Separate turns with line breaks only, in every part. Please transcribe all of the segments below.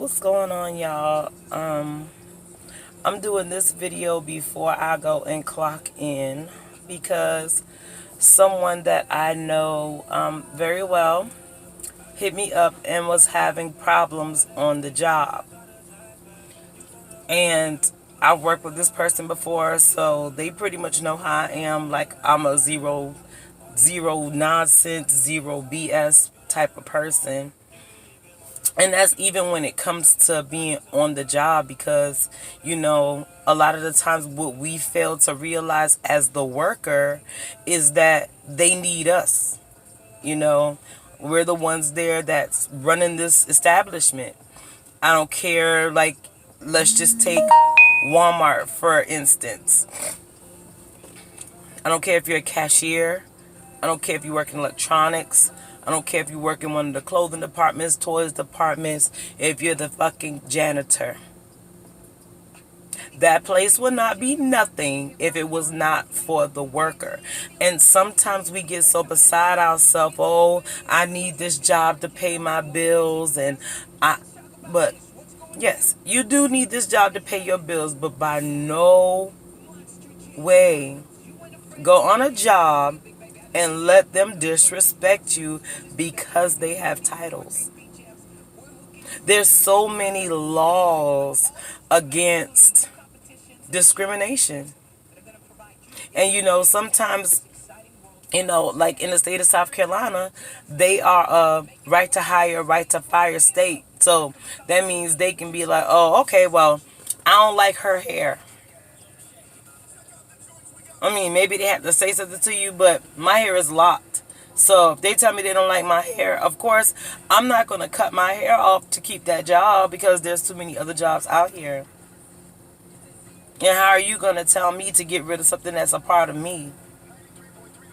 What's going on, y'all? I'm doing this video before I go and clock in because someone that I know very well hit me up and was having problems on the job. And I've worked with this person before, so they pretty much know how I am. Like, I'm a zero nonsense, zero BS type of person. And that's even when it comes to being on the job, because, a lot of the times what we fail to realize as the worker is that they need us. We're the ones there that's running this establishment. I don't care, like, let's just take Walmart for instance. I don't care if you're a cashier. I don't care if you work in electronics. I don't care if you work in one of the clothing departments, toys departments, if you're the fucking janitor. That place would not be nothing if it was not for the worker. And sometimes we get so beside ourselves, oh, I need this job to pay my bills. But yes, you do need this job to pay your bills, but by no way go on a job and let them disrespect you because they have titles. There's so many laws against discrimination. And sometimes, like in the state of South Carolina, they are a right to hire, right to fire state. So that means they can be like, oh, okay, well, I don't like her hair. I mean, maybe they have to say something to you, but my hair is locked. So if they tell me they don't like my hair, of course, I'm not going to cut my hair off to keep that job because there's too many other jobs out here. And how are you going to tell me to get rid of something that's a part of me?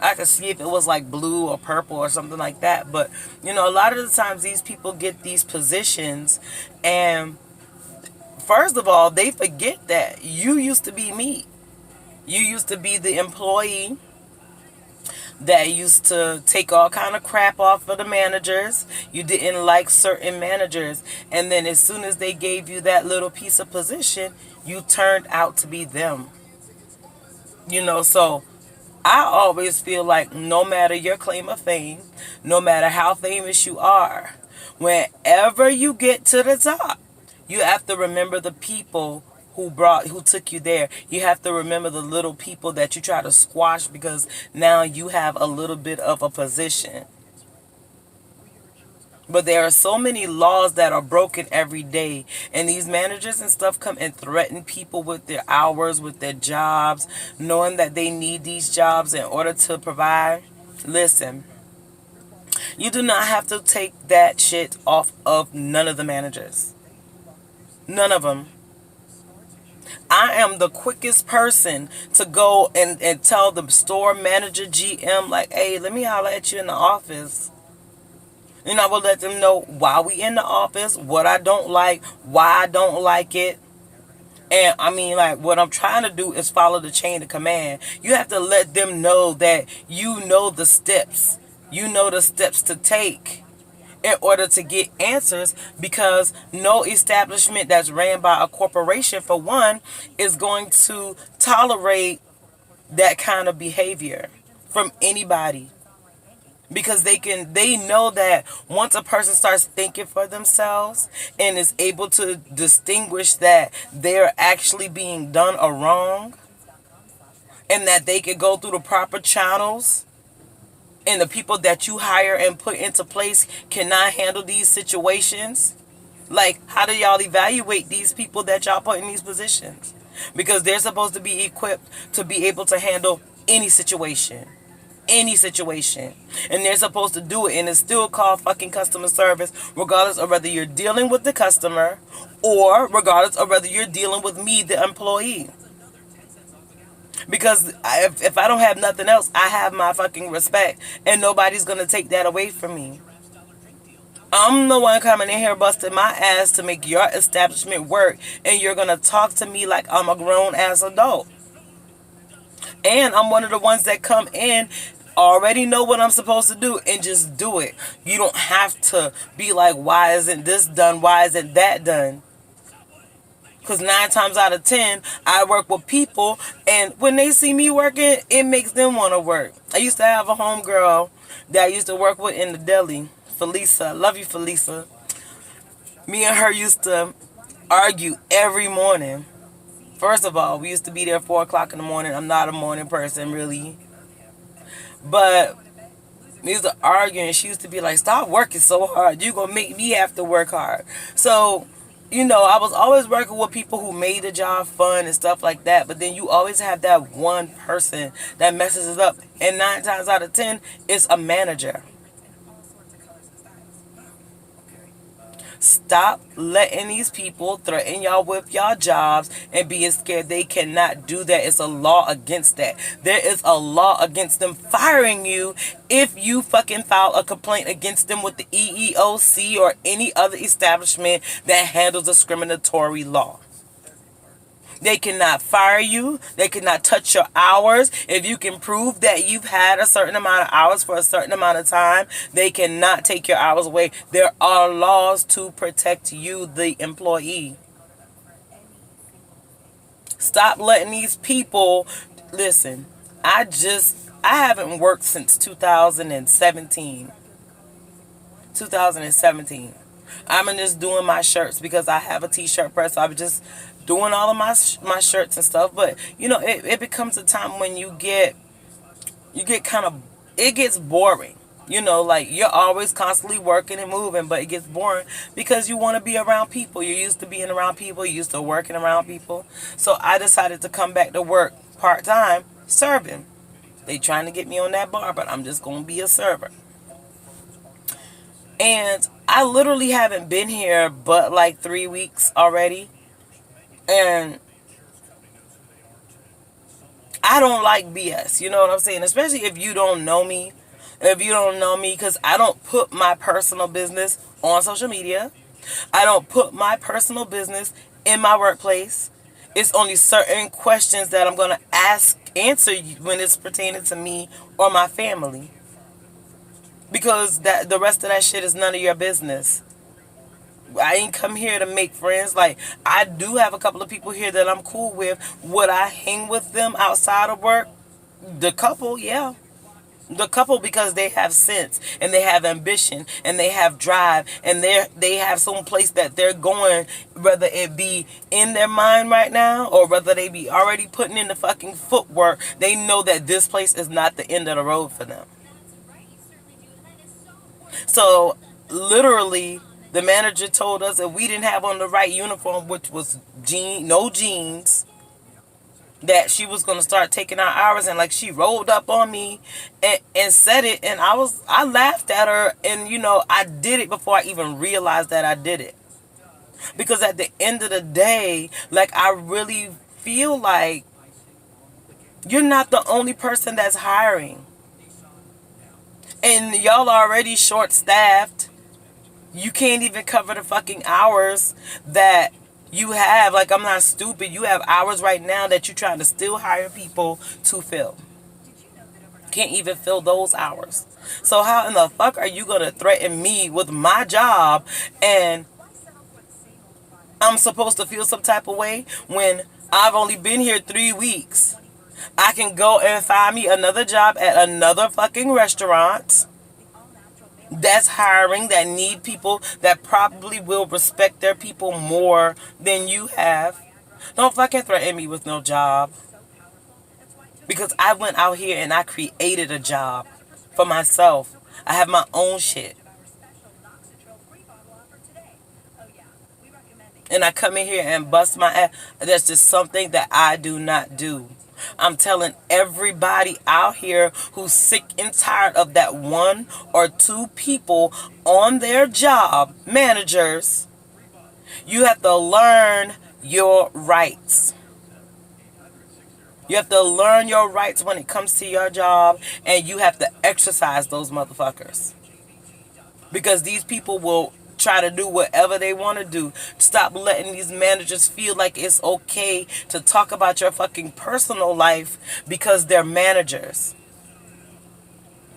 I could see if it was like blue or purple or something like that. But, a lot of the times these people get these positions, and first of all, they forget that you used to be me. You used to be the employee that used to take all kind of crap off of the managers. You didn't like certain managers. And then as soon as they gave you that little piece of position, you turned out to be them. So I always feel like no matter your claim of fame, no matter how famous you are, whenever you get to the top, you have to remember the people who took you there. You have to remember the little people that you try to squash because now you have a little bit of a position. But there are so many laws that are broken every day, and these managers and stuff come and threaten people with their hours, with their jobs, knowing that they need these jobs in order to provide. Listen, you do not have to take that shit off of none of the managers. None of them. I am the quickest person to go and tell the store manager, GM, like, hey, let me holler at you in the office. And I will let them know why we in the office, what I don't like, why I don't like it. And I mean, like, what I'm trying to do is follow the chain of command. You have to let them know that you know the steps. You know the steps to take in order to get answers, because no establishment that's ran by a corporation, for one, is going to tolerate that kind of behavior from anybody. Because they know that once a person starts thinking for themselves and is able to distinguish that they're actually being done a wrong and that they can go through the proper channels, and the people that you hire and put into place cannot handle these situations, like, how do y'all evaluate these people that y'all put in these positions? Because they're supposed to be equipped to be able to handle any situation. Any situation. And they're supposed to do it, and it's still called fucking customer service, regardless of whether you're dealing with the customer or regardless of whether you're dealing with me, the employee. Because if I don't have nothing else, I have my fucking respect, and nobody's going to take that away from me. I'm the one coming in here busting my ass to make your establishment work, and you're going to talk to me like I'm a grown-ass adult. And I'm one of the ones that come in already know what I'm supposed to do and just do it. You don't have to be like, why isn't this done? Why isn't that done? Because 9 times out of 10, I work with people, and when they see me working, it makes them want to work. I used to have a homegirl that I used to work with in the deli, Felisa. Love you, Felisa. Me and her used to argue every morning. First of all, we used to be there 4 o'clock in the morning. I'm not a morning person, really. But we used to argue, and she used to be like, stop working so hard. You're going to make me have to work hard. So, I was always working with people who made the job fun and stuff like that. But then you always have that one person that messes it up. And 9 times out of 10, it's a manager. Stop letting these people threaten y'all with y'all jobs and being scared. They cannot do that. It's a law against that. There is a law against them firing you if you fucking file a complaint against them with the EEOC or any other establishment that handles discriminatory law. They cannot fire you. They cannot touch your hours. If you can prove that you've had a certain amount of hours for a certain amount of time, they cannot take your hours away. There are laws to protect you, the employee. Stop letting these people, listen, I haven't worked since 2017. 2017. I'm just doing my shirts because I have a t-shirt press. So I'm just doing all of my shirts and stuff. But it becomes a time when you get kind of, it gets boring. Like you're always constantly working and moving, but it gets boring because you want to be around people. You're used to being around people. You're used to working around people. So I decided to come back to work part-time serving. They trying to get me on that bar, but I'm just going to be a server. And I literally haven't been here but like 3 weeks already. And I don't like BS. You know what I'm saying? Especially if you don't know me. If you don't know me, because I don't put my personal business on social media. I don't put my personal business in my workplace. It's only certain questions that I'm going to answer when it's pertaining to me or my family. Because the rest of that shit is none of your business. I ain't come here to make friends. Like, I do have a couple of people here that I'm cool with. Would I hang with them outside of work? The couple, yeah. The couple, because they have sense and they have ambition and they have drive and they have some place that they're going, whether it be in their mind right now or whether they be already putting in the fucking footwork. They know that this place is not the end of the road for them. So literally, the manager told us if we didn't have on the right uniform, which was no jeans, that she was going to start taking our hours. And like, she rolled up on me and said it, and I laughed at her. And I did it before I even realized that I did it, because at the end of the day, like, I really feel like you're not the only person that's hiring, and y'all already short staffed. You can't even cover the fucking hours that you have. Like, I'm not stupid. You have hours right now that you're trying to still hire people to fill. Can't even fill those hours. So how in the fuck are you going to threaten me with my job and I'm supposed to feel some type of way when I've only been here 3 weeks? I can go and find me another job at another fucking restaurant that's hiring, that need people, that probably will respect their people more than you have. Don't fucking threaten me with no job. Because I went out here and I created a job for myself. I have my own shit. And I come in here and bust my ass. That's just something that I do not do. I'm telling everybody out here who's sick and tired of that 1 or 2 people on their job, managers, you have to learn your rights. You have to learn your rights when it comes to your job, and you have to exercise those motherfuckers. Because these people will try to do whatever they want to do. Stop letting these managers feel like it's okay to talk about your fucking personal life because they're managers.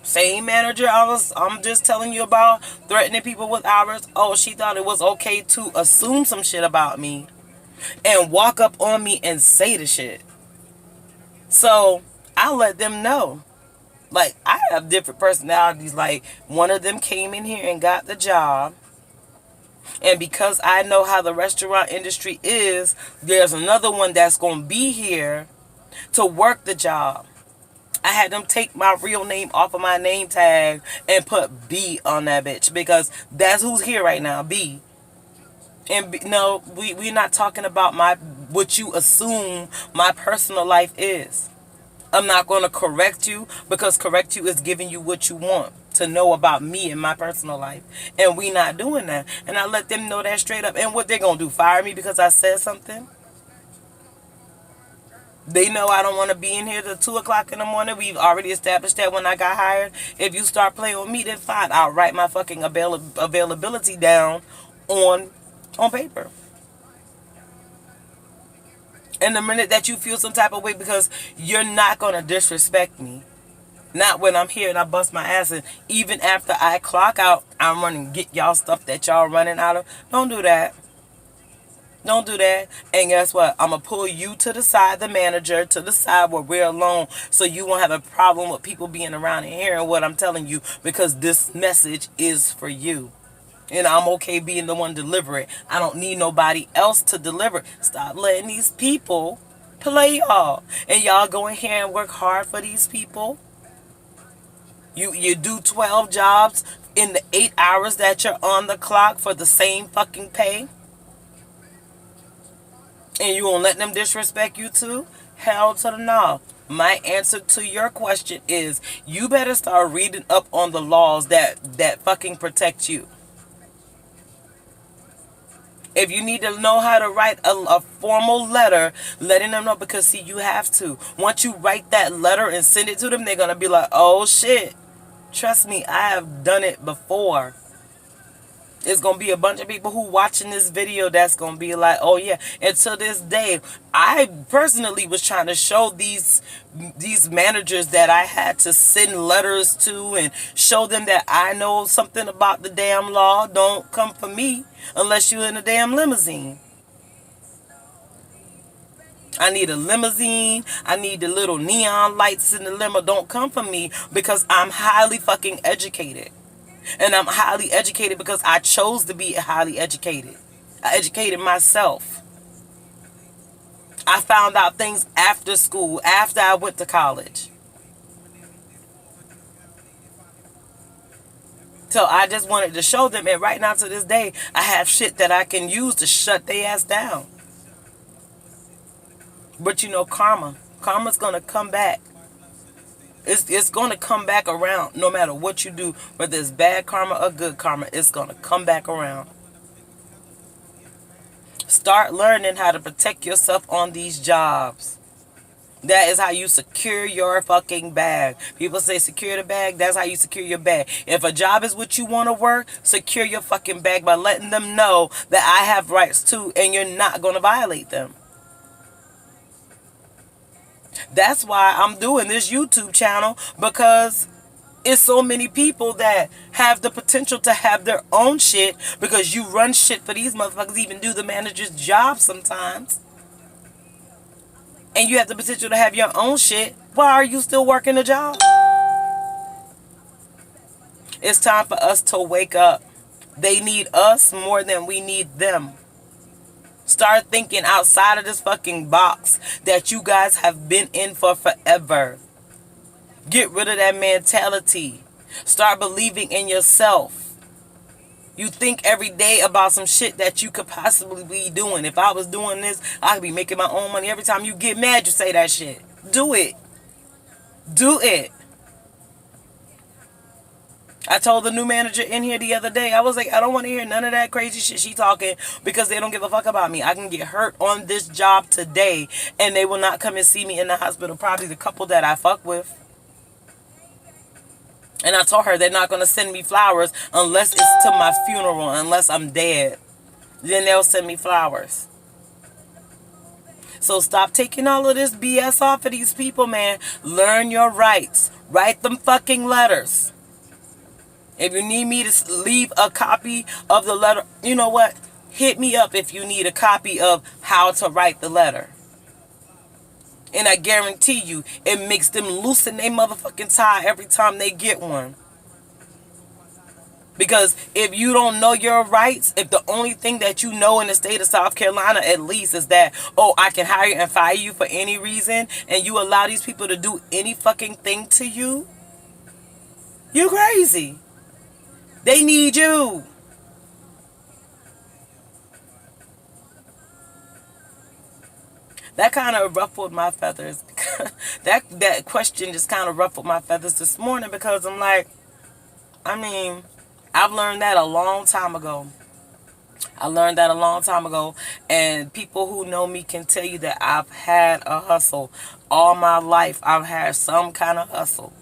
Same manager I'm just telling you about, threatening people with hours. Oh, she thought it was okay to assume some shit about me and walk up on me and say the shit. So I let them know. Like, I have different personalities. Like, one of them came in here and got the job. And because I know how the restaurant industry is, there's another one that's going to be here to work the job. I had them take my real name off of my name tag and put B on that bitch, because that's who's here right now, B. And B, no, we're not talking about what you assume my personal life is. I'm not going to correct you, because correct you is giving you what you want to know about me and my personal life. And we not doing that. And I let them know that straight up. And what they're going to do, fire me because I said something? They know I don't want to be in here till 2 o'clock in the morning. We've already established that when I got hired. If you start playing with me, then fine. I'll write my fucking availability down on paper. And the minute that you feel some type of way because you're not going to disrespect me. Not when I'm here and I bust my ass, and even after I clock out, I'm running get y'all stuff that y'all running out of. Don't do that. Don't do that. And guess what? I'm going to pull you to the side, the manager, to the side where we're alone, so you won't have a problem with people being around and hearing what I'm telling you, because this message is for you. And I'm okay being the one to deliver it. I don't need nobody else to deliver it. Stop letting these people play y'all. And y'all go in here and work hard for these people. You do 12 jobs in the 8 hours that you're on the clock for the same fucking pay. And you won't let them disrespect you too? Hell to the no. My answer to your question is, you better start reading up on the laws that fucking protect you. If you need to know how to write a formal letter, letting them know, because see, you have to. Once you write that letter and send it to them, they're going to be like, oh shit. Trust me, I have done it before. It's going to be a bunch of people who watching this video that's going to be like, oh yeah. And to this day, I personally was trying to show these managers that I had to send letters to and show them that I know something about the damn law. Don't come for me unless you're in a damn limousine. I need a limousine. I need the little neon lights in the limo. Don't come for me, because I'm highly fucking educated. And I'm highly educated because I chose to be highly educated. I educated myself. I found out things after school, after I went to college. So I just wanted to show them, and right now to this day, I have shit that I can use to shut their ass down. But you know, karma's going to come back. It's going to come back around no matter what you do. Whether it's bad karma or good karma, it's going to come back around. Start learning how to protect yourself on these jobs. That is how you secure your fucking bag. People say secure the bag. That's how you secure your bag. If a job is what you want to work, secure your fucking bag by letting them know that I have rights too, and you're not going to violate them. That's why I'm doing this YouTube channel, because it's so many people that have the potential to have their own shit, because you run shit for these motherfuckers, even do the manager's job sometimes. And you have the potential to have your own shit. Why are you still working a job? It's time for us to wake up. They need us more than we need them. Start thinking outside of this fucking box that you guys have been in for forever. Get rid of that mentality. Start believing in yourself. You think every day about some shit that you could possibly be doing. If I was doing this, I could be making my own money. Every time you get mad, you say that shit. Do it. Do it. I told the new manager in here the other day, I was like, I don't want to hear none of that crazy shit she talking, because they don't give a fuck about me. I can get hurt on this job today and they will not come and see me in the hospital. Probably the couple that I fuck with. And I told her they're not going to send me flowers unless it's to my funeral, unless I'm dead. Then they'll send me flowers. So stop taking all of this BS off of these people, man. Learn your rights. Write them fucking letters. If you need me to leave a copy of the letter, you know what? Hit me up if you need a copy of how to write the letter. And I guarantee you, it makes them loosen their motherfucking tie every time they get one. Because if you don't know your rights, if the only thing that you know in the state of South Carolina at least is that, oh, I can hire and fire you for any reason, and you allow these people to do any fucking thing to you, you crazy. They need you. That kind of ruffled my feathers. that question just kind of ruffled my feathers this morning, because I'm like, I mean, I've learned that a long time ago. And people who know me can tell you that I've had a hustle. All my life, I've had some kind of hustle.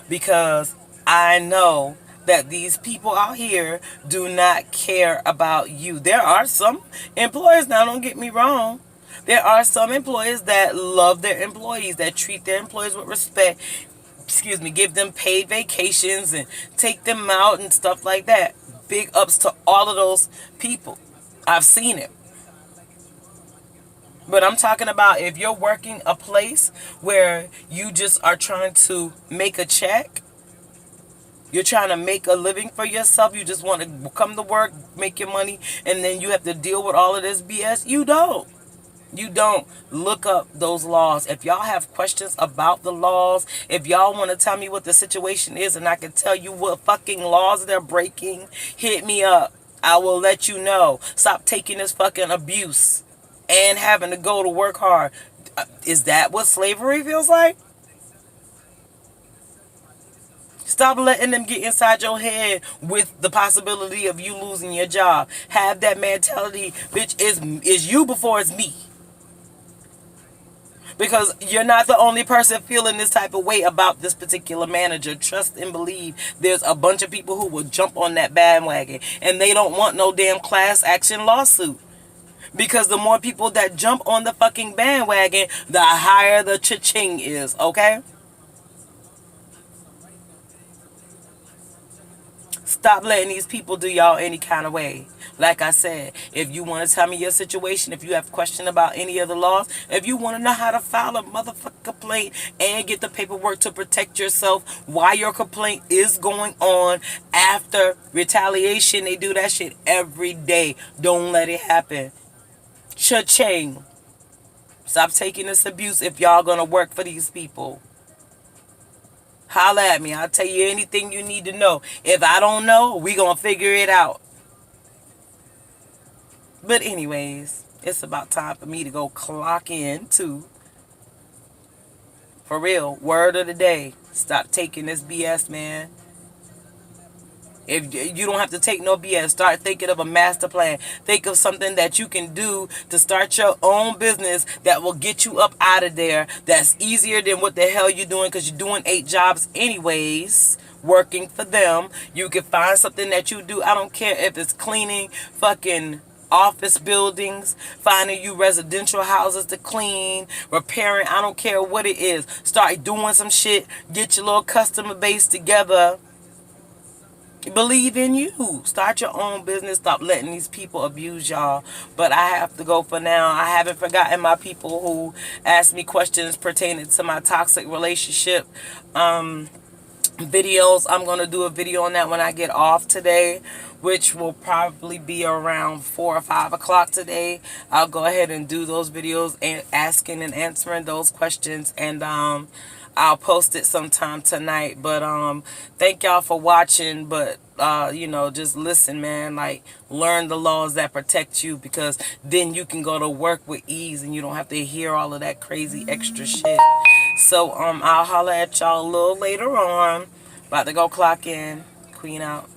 Because I know that these people out here do not care about you. There are some employers, now don't get me wrong, there are some employers that love their employees, that treat their employees with respect, give them paid vacations and take them out and stuff like that. Big ups to all of those people. I've seen it. But I'm talking about if you're working a place where you just are trying to make a check, you're trying to make a living for yourself, you just want to come to work, make your money, and then you have to deal with all of this BS, you don't. You don't. Look up those laws. If y'all have questions about the laws, if y'all want to tell me what the situation is and I can tell you what fucking laws they're breaking, hit me up. I will let you know. Stop taking this fucking abuse and having to go to work hard. Is that what slavery feels like? Stop letting them get inside your head with the possibility of you losing your job. Have that mentality, bitch, is you before it's me. Because you're not the only person feeling this type of way about this particular manager. Trust and believe there's a bunch of people who will jump on that bandwagon. And they don't want no damn class action lawsuit. Because the more people that jump on the fucking bandwagon, the higher the cha-ching is, okay? Stop letting these people do y'all any kind of way. Like I said, if you want to tell me your situation, if you have questions about any of the laws, if you want to know how to file a motherfucking complaint and get the paperwork to protect yourself while your complaint is going on after retaliation, they do that shit every day. Don't let it happen. Cha-ching. Stop taking this abuse if y'all gonna work for these people. Holla at me. I'll tell you anything you need to know. If I don't know, we gonna figure it out. But anyways, it's about time for me to go clock in too. For real, word of the day. Stop taking this BS, man. If you don't have to take no BS, start thinking of a master plan. Think of something that you can do to start your own business that will get you up out of there. That's easier than what the hell you're doing, because you're doing 8 jobs anyways, working for them. You can find something that you do. I don't care if it's cleaning fucking office buildings, finding you residential houses to clean, repairing. I don't care what it is. Start doing some shit. Get your little customer base together. Believe in you. Start your own business. Stop letting these people abuse y'all. But I have to go for now. I haven't forgotten my people who asked me questions pertaining to my toxic relationship videos. I'm going to do a video on that when I get off today, which will probably be around 4 or 5 o'clock today. I'll go ahead and do those videos and asking and answering those questions, and I'll post it sometime tonight. But thank y'all for watching. But you know, just listen, man. Like, learn the laws that protect you, because then you can go to work with ease and you don't have to hear all of that crazy extra shit. So I'll holler at y'all a little later on. About to go clock in. Queen out.